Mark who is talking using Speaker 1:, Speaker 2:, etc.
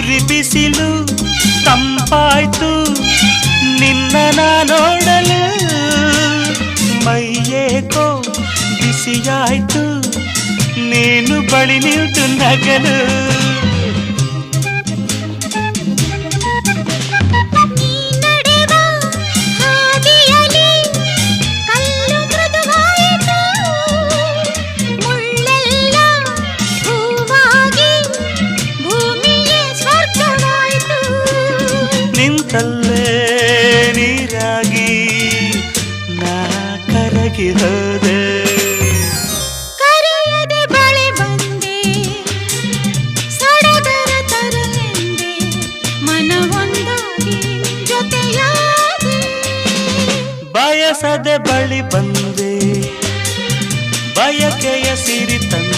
Speaker 1: ಉರಿ ಬಿಸಿಲು ತಂಪಾಯ್ತು ನಿನ್ನ ನೋಡಲು ಮೈಯೇಕೋ ಬಿಸಿಯಾಯ್ತು ನೀನು ಬಳಿ ನಿಂತು ನಗಲು ನಿಂತಲ್ಲೇ ನೀರಾಗಿ ನಾ ಕರಗಿ ಹೋದೆ
Speaker 2: ಕರೆಯದೆ ಬಳಿ ಬಂದೆ ಸಡಗರ ತರಲೆಂದೆ ಮನವೊಂದಾಗಿ ಜೊತೆಯಾದೆ
Speaker 1: ಬಯಸದೆ ಬಳಿ ಬಂದೆ ಬಯಕೆಯ ಸಿರಿ ತಂದೆ